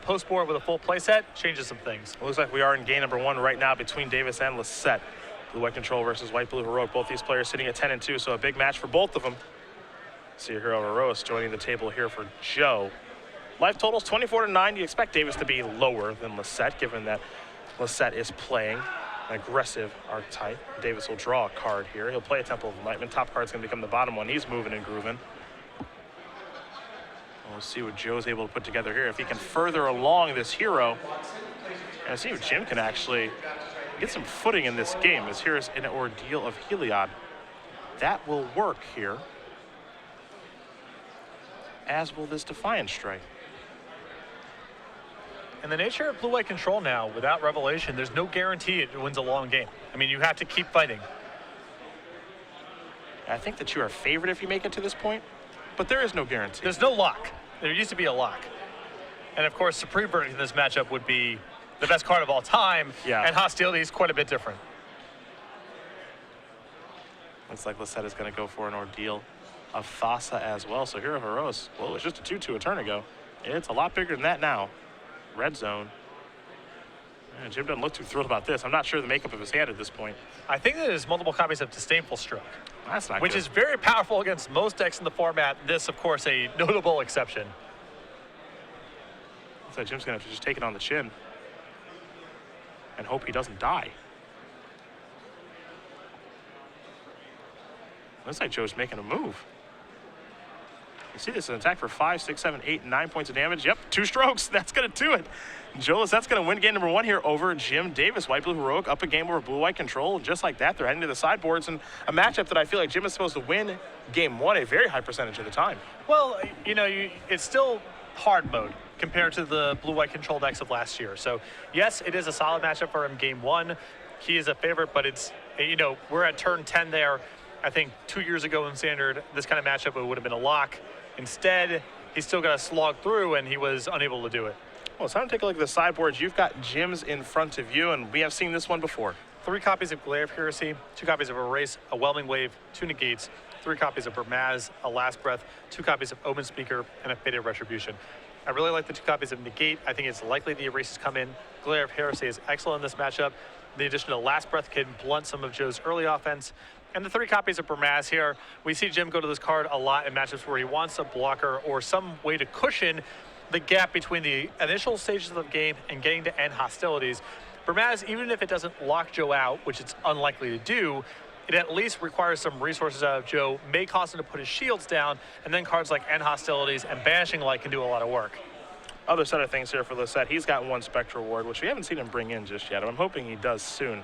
post board with a full play set changes some things. It looks like we are in game number 1 right now between Davis and Lossett. Blue-white control versus white-blue heroic. Both these players sitting at 10-2, so a big match for both of them. See your hero Rose joining the table here for Joe. Life totals 24-9. You expect Davis to be lower than Lossett, given that Lossett is playing an aggressive archetype. Davis will draw a card here. He'll play a Temple of Enlightenment. Top card's going to become the bottom one. He's moving and grooving. We'll see what Joe's able to put together here. If he can further along this hero, and see if Jim can actually get some footing in this game, as here's an ordeal of Heliod. That will work here, as will this Defiant Strike. And the nature of blue-white control now, without Revelation, there's no guarantee it wins a long game. I mean, you have to keep fighting. I think that you are favored if you make it to this point, but there is no guarantee. There's no lock. There used to be a lock. And of course, Supreme Verdict in this matchup would be the best card of all time, and Hostility is quite a bit different. Looks like Lossett is going to go for an ordeal of Thassa as well. So here Heroes, well, it was just a 2-2 a turn ago. It's a lot bigger than that now. Red zone. Man, Jim doesn't look too thrilled about this. I'm not sure the makeup of his hand at this point. I think that there's multiple copies of Disdainful Stroke. That's not which good. Is very powerful against most decks in the format. This, of course, a notable exception. Looks like Jim's going to have to just take it on the chin and hope he doesn't die. Looks like Joe's making a move. You see this, an attack for 5, 6, 7, 8, 9 points of damage. Yep, 2 strokes. That's going to do it. Joe Lossett's going to win game number 1 here over Jim Davis. White-blue heroic up a game over blue-white control. Just like that, they're heading to the sideboards, and a matchup that I feel like Jim is supposed to win game 1 a very high percentage of the time. Well, you know, it's still hard mode compared to the blue-white control decks of last year. So, yes, it is a solid matchup for him game 1. He is a favorite, but it's, you know, we're at turn 10 there. I think 2 years ago in Standard, this kind of matchup would have been a lock. Instead, he's still got to slog through, and he was unable to do it. Well, it's time to take a look at the sideboards. You've got Jim's in front of you, and we have seen this one before. 3 copies of Glare of Heresy, 2 copies of Erase, a Whelming Wave, 2 Negates, 3 copies of Burmaz, a Last Breath, 2 copies of Omen Speaker, and a Fated Retribution. I really like the 2 copies of Negate. I think it's likely the Erases come in. Glare of Heresy is excellent in this matchup. The addition of Last Breath can blunt some of Joe's early offense. And the 3 copies of Burmaz here, we see Jim go to this card a lot in matchups where he wants a blocker or some way to cushion the gap between the initial stages of the game and getting to end hostilities. Burmaz, even if it doesn't lock Joe out, which it's unlikely to do, it at least requires some resources out of Joe, may cause him to put his shields down, and then cards like End Hostilities and Banishing Light can do a lot of work. Other side of things here for Lossett, he's got 1 Spectral Ward, which we haven't seen him bring in just yet. I'm hoping he does soon.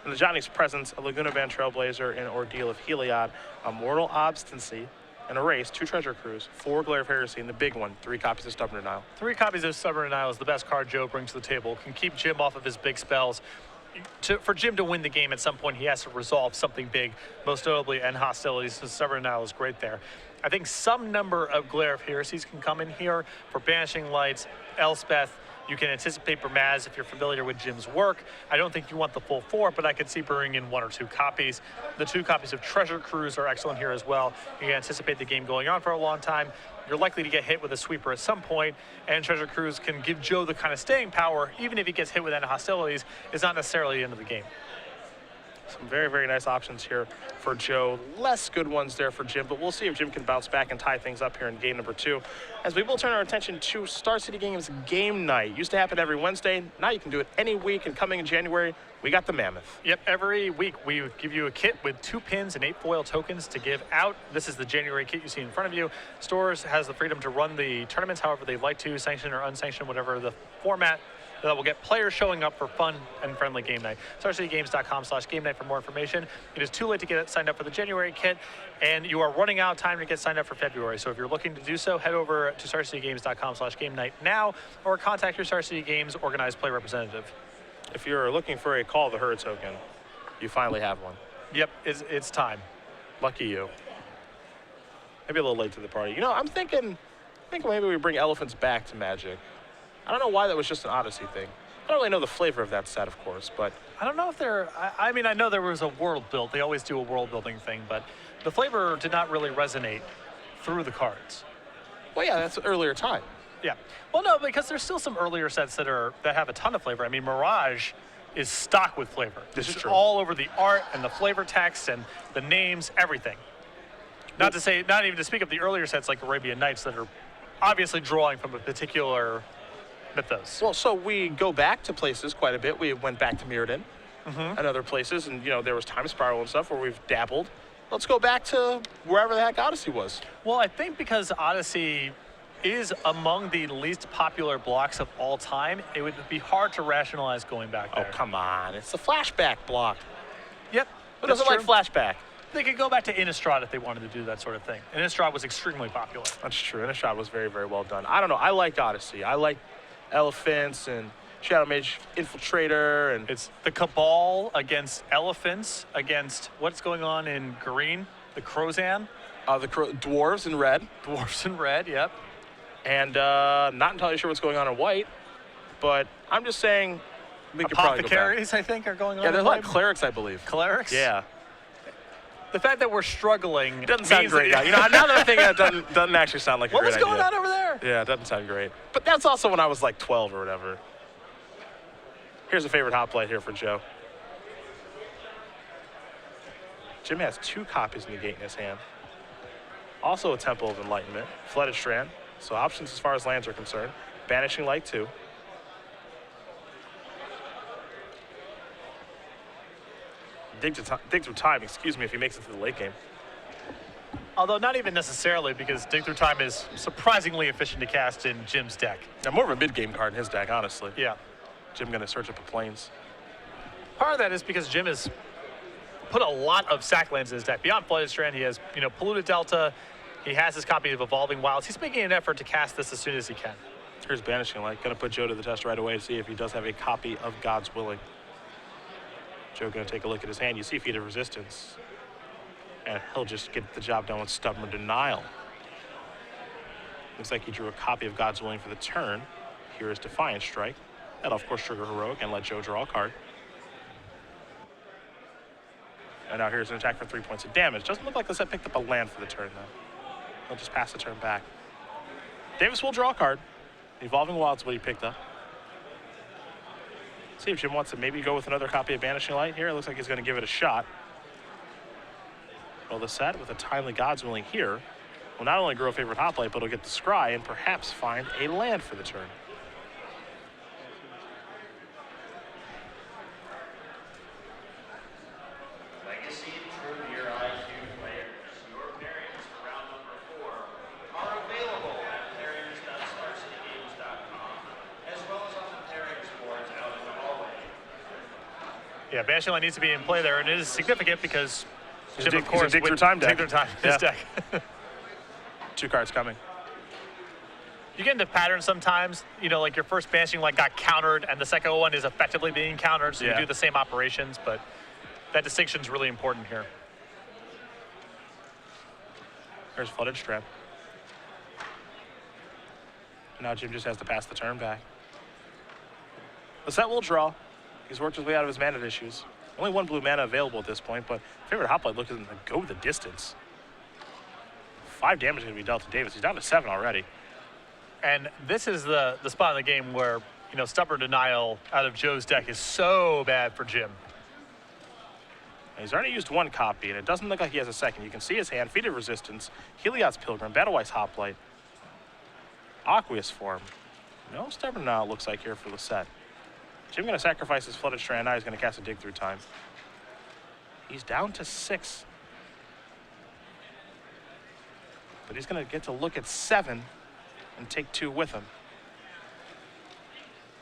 In the Johnny's presence, a Laguna Van Trailblazer, an Ordeal of Heliod, a Mortal Obstinacy, an Erase, 2 Treasure Cruise, 4 Glare of Heresy, and the big one, 3 copies of Stubborn Denial. 3 copies of Stubborn Denial is the best card Joe brings to the table. Can keep Jim off of his big spells. For Jim to win the game at some point, he has to resolve something big, most notably End Hostilities, so Stubborn Denial is great there. I think some number of Glare of Heresies can come in here for Banishing Lights, Elspeth. You can anticipate Burmaz if you're familiar with Jim's work. I don't think you want the full 4, but I could see bringing in 1 or 2 copies. The 2 copies of Treasure Cruise are excellent here as well. You can anticipate the game going on for a long time. You're likely to get hit with a sweeper at some point, and Treasure Cruise can give Joe the kind of staying power, even if he gets hit with End Hostilities, is not necessarily the end of the game. Some very, very nice options here for Joe. Less good ones there for Jim, but we'll see if Jim can bounce back and tie things up here in game number 2. As we will turn our attention to Star City Games Game Night. Used to happen every Wednesday. Now you can do it any week, and coming in January, we got the Mammoth. Yep, every week we give you a kit with 2 pins and 8 foil tokens to give out. This is the January kit you see in front of you. Stores has the freedom to run the tournaments however they'd like to, sanctioned or unsanctioned, whatever the format. That will get players showing up for fun and friendly game night. StarCityGames.com/game night for more information. It is too late to get signed up for the January kit, and you are running out of time to get signed up for February. So if you're looking to do so, head over to StarCityGames.com/game night now, or contact your Star City Games organized play representative. If you're looking for a Call of the Herd token, you finally have one. Yep, it's time. Lucky you. Maybe a little late to the party. You know, I'm thinking maybe we bring elephants back to Magic. I don't know why that was just an Odyssey thing. I don't really know the flavor of that set, of course, but... I don't know if I mean, I know there was a world built. They always do a world building thing, but the flavor did not really resonate through the cards. Well, yeah, that's an earlier time. Yeah. Well, no, because there's still some earlier sets that have a ton of flavor. I mean, Mirage is stocked with flavor. This is It's true. all over the art and the flavor text and the names, everything. Not even to speak of the earlier sets like Arabian Nights that are obviously drawing from a particular mythos. Well, so we go back to places quite a bit. We went back to Mirrodin and other places, and there was Time Spiral and stuff where we've dabbled. Let's go back to wherever the heck Odyssey was. Well, I think because Odyssey is among the least popular blocks of all time, it would be hard to rationalize going back Oh, there. come on. It's the flashback block. Yep. Who that's doesn't like true. flashback? They could go back to Innistrad if they wanted to do that sort of thing. Innistrad was extremely popular. That's true. Innistrad was very, very well done. I don't know. I liked Odyssey. I liked Elephants and Shadow Mage Infiltrator. And It's the Cabal against Elephants against what's going on in green? The Crozan, Dwarves in red. Dwarfs in red, yep. And not entirely sure what's going on in white. But I'm just saying we could probably go back. Apothecaries, I think, are going on. Yeah, there's in a lot of white. clerics, I believe. Clerics? Yeah. The fact that we're struggling It doesn't sound means great that- now. Now that I'm thinking, it doesn't actually sound like a What great was going idea. on over there? Yeah, it doesn't sound great. But that's also when I was like 12 or whatever. Here's a favorite hot play here for Joe. Jim has 2 copies of Negate in his hand. Also a Temple of Enlightenment, Flooded Strand. So options as far as lands are concerned. Banishing Light 2. Dig through time, excuse me, if he makes it to the late game. Although not even necessarily, because Dig Through Time is surprisingly efficient to cast in Jim's deck. Now, more of a mid-game card in his deck, honestly. Yeah. Jim gonna search up the plains. Part of that is because Jim has put a lot of sack lands in his deck. Beyond Flooded Strand, he has, Polluted Delta. He has his copy of Evolving Wilds. He's making an effort to cast this as soon as he can. Here's Banishing Light. Gonna put Joe to the test right away to see if he does have a copy of God's Willing. Joe gonna take a look at his hand. You see Feat of Resistance. And he'll just get the job done with Stubborn Denial. Looks like he drew a copy of God's Willing for the turn. Here is Defiant Strike. That'll of course trigger Heroic and let Joe draw a card. And now here's an attack for 3 points of damage. Doesn't look like the set picked up a land for the turn though. He'll just pass the turn back. Davis will draw a card. Evolving Wild's what he picked up. See if Jim wants to maybe go with another copy of Banishing Light here. It looks like he's going to give it a shot. Well, the set with a Timely God's Willing here will not only grow a favorite hot light, but it'll get the Scry and perhaps find a land for the turn. Legacy True IQ players. Your pairings for round number 4 are available at pairings.starcitygames.com as well as on the pairings boards out in the hallway. Yeah, Banishing Light needs to be in play there, and it is significant because Jim, of He's a course, Dig Through would Time deck. Dig Through Time in his Yeah. deck. 2 cards coming. You get into patterns sometimes, like your first Banishing Light got countered, and the second one is effectively being countered, so Yeah. you do the same operations, but that distinction is really important here. There's Flooded Strand. Now Jim just has to pass the turn back. The set will draw. He's worked his way out of his mana issues. Only 1 blue mana available at this point, but favorite hot play looks to go the distance. 5 damage going to be dealt to Davis. He's down to 7 already. And this is the spot in the game where, Stubborn Denial out of Joe's deck is so bad for Jim. And he's already used 1 copy, and it doesn't look like he has a second. You can see his hand, Feat of Resistance, Heliod's Pilgrim, Battlewise Hoplite, Aqueous Form. No Stubborn Denial looks like here for the set. Jim going to sacrifice his Flooded Strand. Now he's going to cast a Dig Through Time. He's down to 6. But he's going to get to look at 7 and take 2 with him.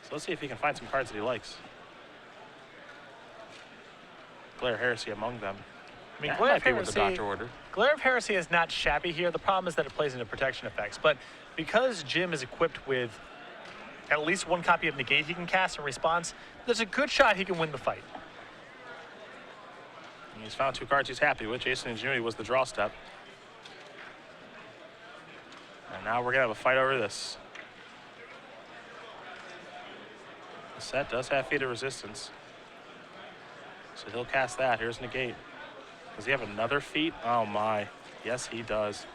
So let's see if he can find some cards that he likes. Glare Heresy among them. I mean, That Glare might of be what the Heresy, doctor ordered. Glare of Heresy is not shabby here. The problem is that it plays into protection effects. But because Jim is equipped with at least 1 copy of Negate he can cast in response, there's a good shot he can win the fight. And he's found 2 cards he's happy with. Jason Ingenuity was the draw step. And now we're going to have a fight over this. The set does have Feat of Resistance. So he'll cast that. Here's Negate. Does he have another feat? Oh my. Yes, he does.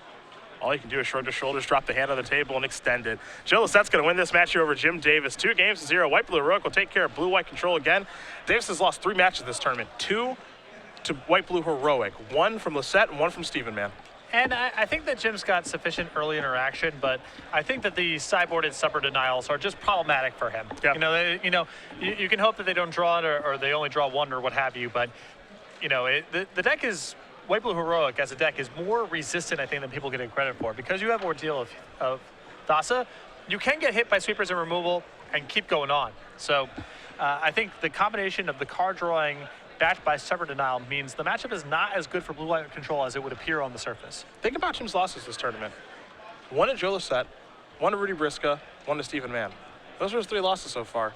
All you can do is shrug your shoulders, drop the hand on the table, and extend it. Joe Lossett's going to win this match here over Jim Davis. 2-0. White Blue Heroic will take care of Blue White Control again. Davis has lost 3 matches this tournament. 2 to White Blue Heroic. 1 from Lossett and 1 from Steven Man. And I think that Jim's got sufficient early interaction, but I think that the sideboard and supper denials are just problematic for him. Yeah. You can hope that they don't draw it or they only draw 1 or what have you, but the deck is White Blue Heroic as a deck is more resistant, I think, than people get credit for. Because you have Ordeal of Thassa, you can get hit by sweepers and removal and keep going on. So I think the combination of the card drawing backed by Sever Denial means the matchup is not as good for Blue White Control as it would appear on the surface. Think about Jim's losses this tournament. 1 to Joe Lossett, 1 to Rudy Briska, 1 to Steven Man. Those are his 3 losses so far.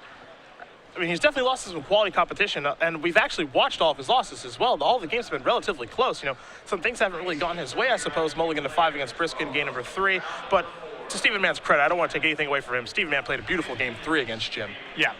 I mean, he's definitely lost some quality competition, and we've actually watched all of his losses as well. All the games have been relatively close. Some things haven't really gone his way, I suppose. Mulligan to 5 against Briska in game number 3. But to Steven Man's credit, I don't want to take anything away from him. Steven Man played a beautiful game 3 against Jim. Yeah.